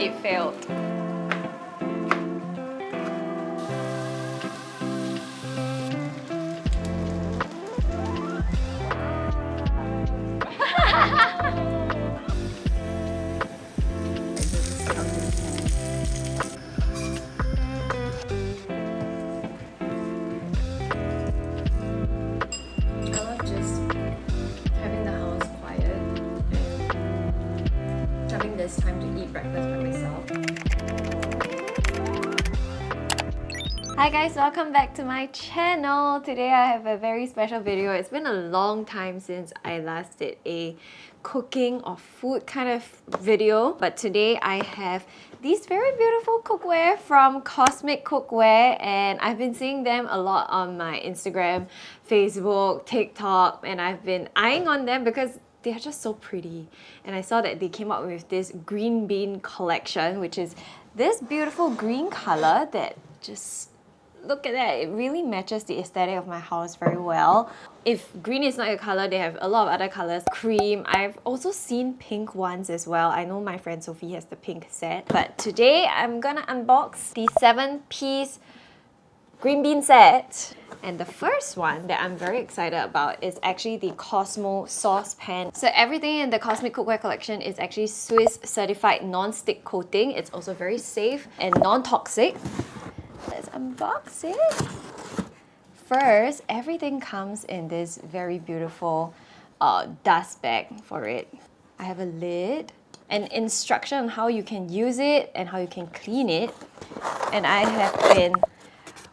It failed. This time to eat breakfast by myself. Hi guys, welcome back to my channel. Today I have a very special video. It's been a long time since I last did a cooking or food kind of video, but today I have these very beautiful cookware from Cosmic Cookware, and I've been seeing them a lot on my Instagram, Facebook, TikTok, and I've been eyeing on them because they are just so pretty. And I saw that they came up with this Green Bean collection, which is this beautiful green color that just, look at that, it really matches the aesthetic of my house very well. If green is not your color, they have a lot of other colors. Cream, I've also seen pink ones as well. I know my friend Sophie has the pink set. But today I'm gonna unbox the 7-piece green bean set. And the first one that I'm very excited about is actually the Cosmo saucepan. So everything in the Cosmic Cookware collection is actually Swiss certified non-stick coating. It's also very safe and non-toxic. Let's unbox it. First, everything comes in this very beautiful dust bag for it. I have a lid, an instruction on how you can use it and how you can clean it. And I have been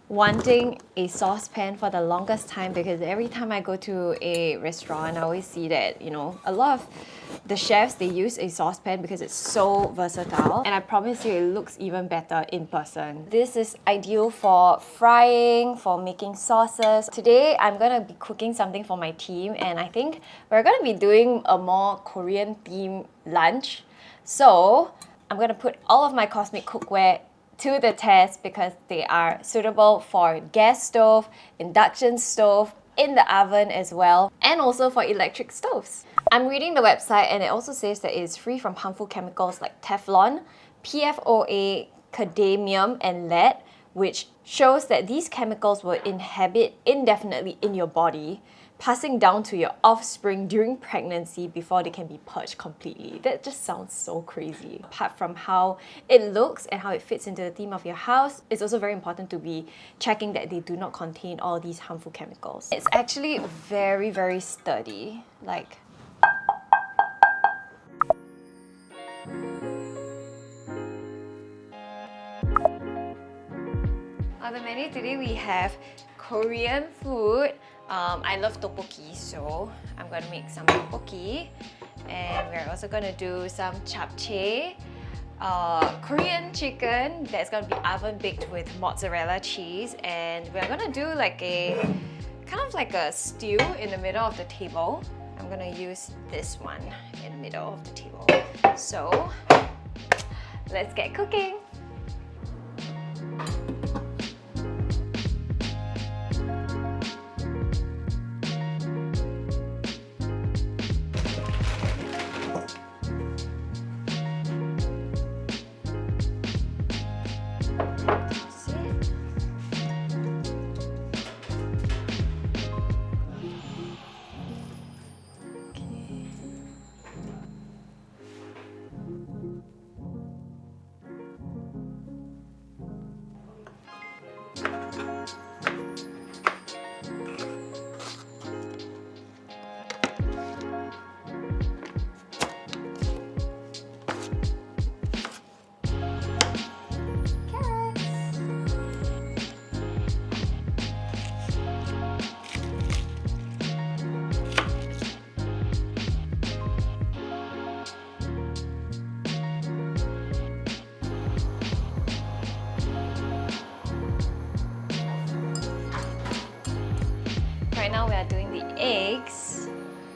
wanting a saucepan for the longest time because every time I go to a restaurant, I always see that, you know, a lot of the chefs, they use a saucepan because it's so versatile. And I promise you, it looks even better in person. This is ideal for frying, for making sauces. Today, I'm gonna be cooking something for my team, and I think we're gonna be doing a more Korean themed lunch. So I'm gonna put all of my Cosmic Cookware to the test because they are suitable for gas stove, induction stove, in the oven as well, and also for electric stoves. I'm reading the website and it also says that it's free from harmful chemicals like Teflon, PFOA, cadmium, and lead, which shows that these chemicals will inhabit indefinitely in your body, passing down to your offspring during pregnancy before they can be purged completely. That just sounds so crazy. Apart from how it looks and how it fits into the theme of your house, it's also very important to be checking that they do not contain all these harmful chemicals. It's actually very, very sturdy. Like, on the menu today we have Korean food. I love tteokbokki, so I'm gonna make some tteokbokki, and we're also gonna do some japchae, Korean chicken that's gonna be oven baked with mozzarella cheese, and we're gonna do like a kind of like a stew in the middle of the table. I'm gonna use this one in the middle of the table. So let's get cooking. Right now we are doing the eggs,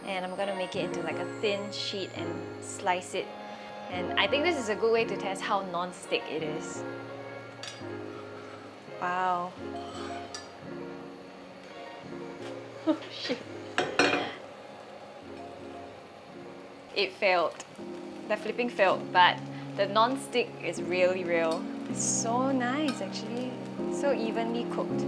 and I'm gonna make it into like a thin sheet and slice it. And I think this is a good way to test how non-stick it is. Wow. Oh shit. It failed. The flipping failed, but The non-stick is really real. It's so nice actually. So evenly cooked.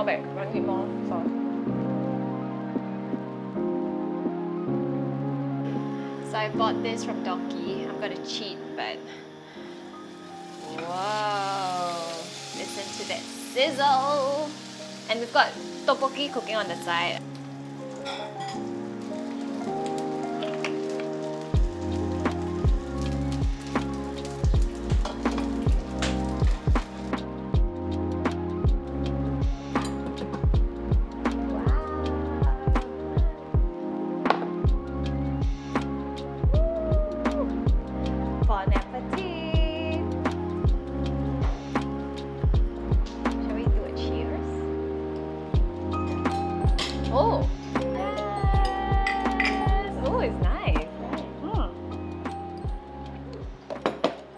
Want to eat more sauce? So I bought this from Donkey. I'm gonna cheat, but whoa! Listen to that sizzle! And we've got tteokbokki cooking on the side. Bon appetit! Shall we do a cheers? Oh! Yes! Oh, it's nice!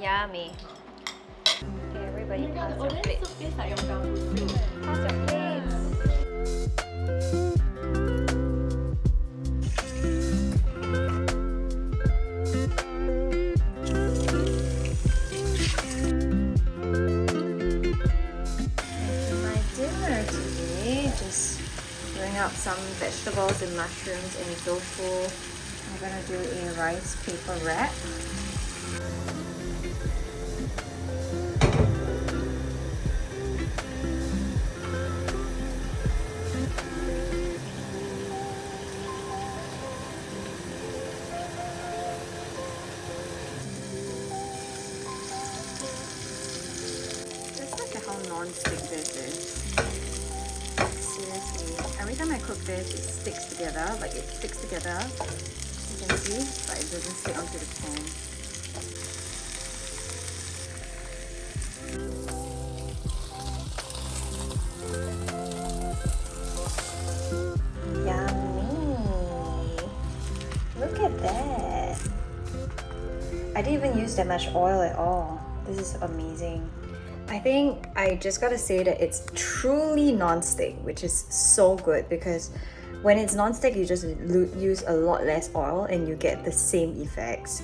Yummy! Okay, everybody pass your plates. Pass your plates! Just throwing up some vegetables and mushrooms and tofu. I'm gonna do a rice paper wrap. Just look at how non-stick this is. Seriously, every time I cook this, it sticks together. Like it sticks together, you can see, but it doesn't stick onto the pan. Yummy! Look at that! I didn't even use that much oil at all. This is amazing. I think I just gotta say that it's truly non-stick, which is so good because when it's non-stick, you just use a lot less oil and you get the same effects.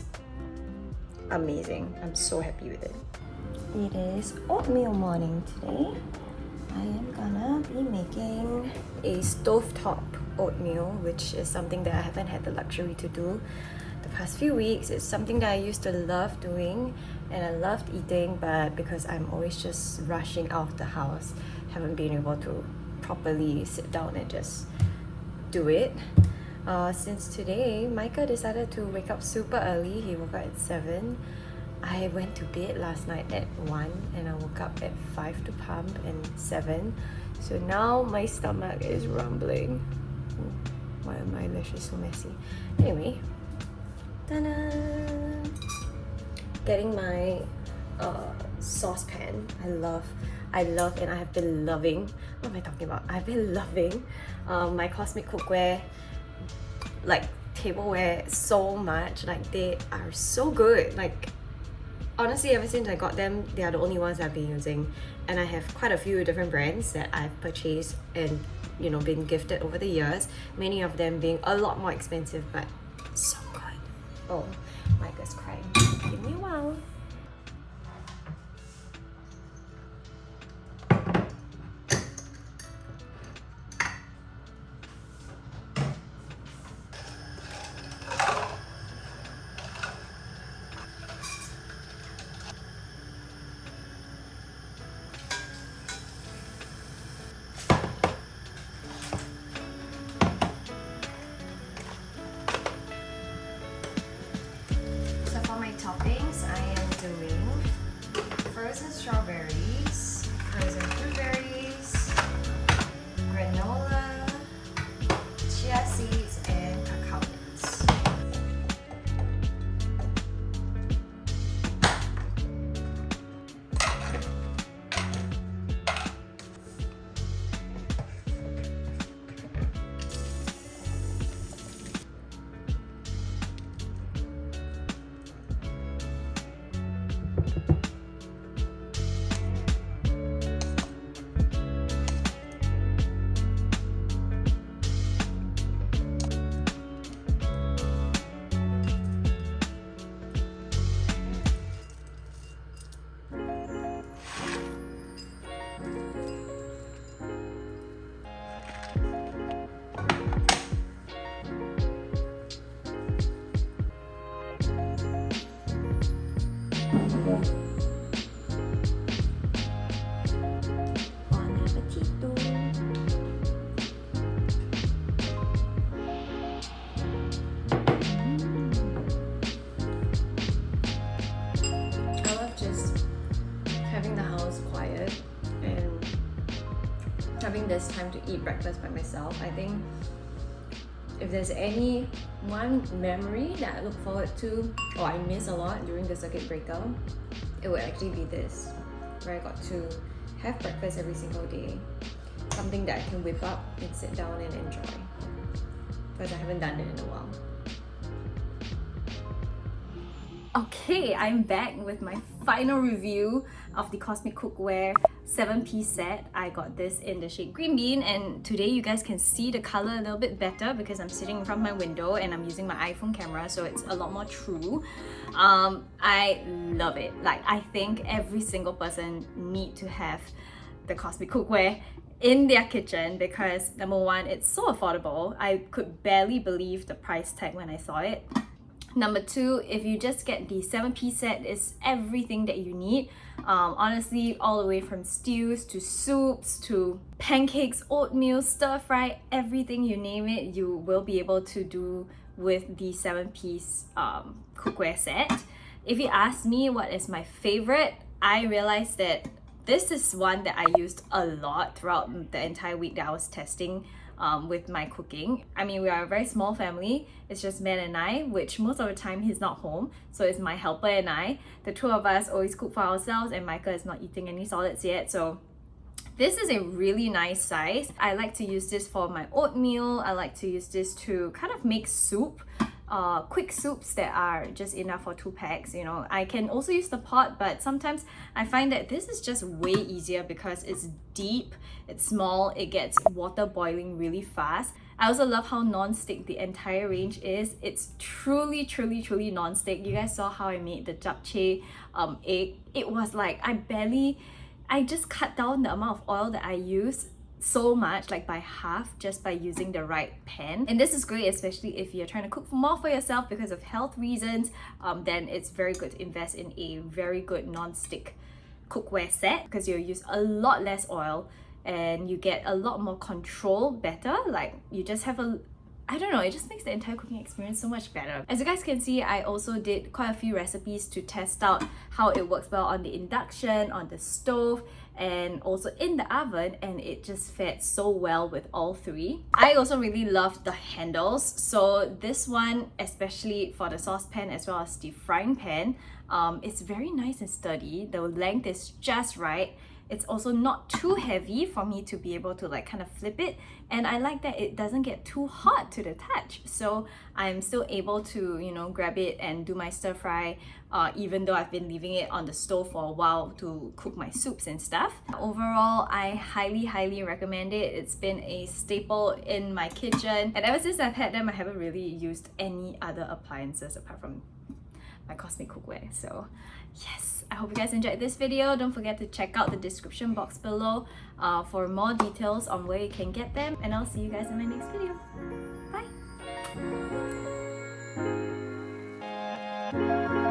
Amazing. I'm so happy with it. It is oatmeal morning today. I am gonna be making a stovetop oatmeal, which is something that I haven't had the luxury to do the past few weeks. It's something that I used to love doing and I loved eating, but because I'm always just rushing out of the house, haven't been able to properly sit down and just do it. Since today, Micah decided to wake up super early. He woke up at 7. I went to bed last night at 1 and I woke up at 5 to pump and 7. So now my stomach is rumbling. Why are my lashes so messy? Anyway, ta-da! Getting my saucepan. I love and I have been loving, what am I talking about? I've been loving my Cosmic Cookware like tableware so much. Like they are so good. Like honestly, ever since I got them, they are the only ones I've been using, and I have quite a few different brands that I've purchased and been gifted over the years, many of them being a lot more expensive, but so good. Oh, Micah's crying. Give me a while. frozen strawberries, frozen blueberries, granola, chia seeds, and cacao nibs. Bon appetito! I love just having the house quiet and having this time to eat breakfast by myself. I think if there's any one memory that I look forward to or I miss a lot during the circuit breaker, it would actually be this, where I got to have breakfast every single day. Something that I can whip up and sit down and enjoy, because I haven't done it in a while. Okay, I'm back with my final review of the Cosmic Cookware 7-piece set. I got this in the shade Green Bean, and today you guys can see the color a little bit better because I'm sitting in front of my window and I'm using my iPhone camera, so it's a lot more true. I love it. Like, I think every single person need to have the Cosmic Cookware in their kitchen because number one, it's so affordable. I could barely believe the price tag when I saw it. Number two, if you just get the 7-piece set, it's everything that you need. Honestly, all the way from stews to soups to pancakes, oatmeal, stir fry, everything you name it, you will be able to do with the 7-piece cookware set. If you ask me what is my favorite, I realized that this is one that I used a lot throughout the entire week that I was testing with my cooking. I mean, we are a very small family. It's just Ben and I, which most of the time he's not home. So it's my helper and I. The two of us always cook for ourselves, and Micah is not eating any solids yet. So this is a really nice size. I like to use this for my oatmeal. I like to use this to kind of make soup. Quick soups that are just enough for 2 packs. You know, I can also use the pot, but sometimes I find that this is just way easier because it's deep, it's small, it gets water boiling really fast. I also love how non-stick the entire range is. It's truly non-stick. You guys saw how I made the japchae egg. It was like I just cut down the amount of oil that I use so much, like by half, just by using the right pan. And this is great, especially if you're trying to cook more for yourself because of health reasons. Then it's very good to invest in a very good non-stick cookware set because you'll use a lot less oil and you get a lot more control better. Like, you just have I don't know, it just makes the entire cooking experience so much better. As you guys can see, I also did quite a few recipes to test out how it works well on the induction, on the stove, and also in the oven, and it just fed so well with all three. I also really loved the handles. So this one, especially for the saucepan as well as the frying pan, it's very nice and sturdy. The length is just right. It's also not too heavy for me to be able to like kind of flip it, and I like that it doesn't get too hot to the touch, so I'm still able to, you know, grab it and do my stir fry even though I've been leaving it on the stove for a while to cook my soups and stuff. Overall, I highly recommend it. It's been a staple in my kitchen, and ever since I've had them, I haven't really used any other appliances apart from my Cosmic Cookware. So yes, I hope you guys enjoyed this video. Don't forget to check out the description box below for more details on where you can get them, and I'll see you guys in my next video. Bye!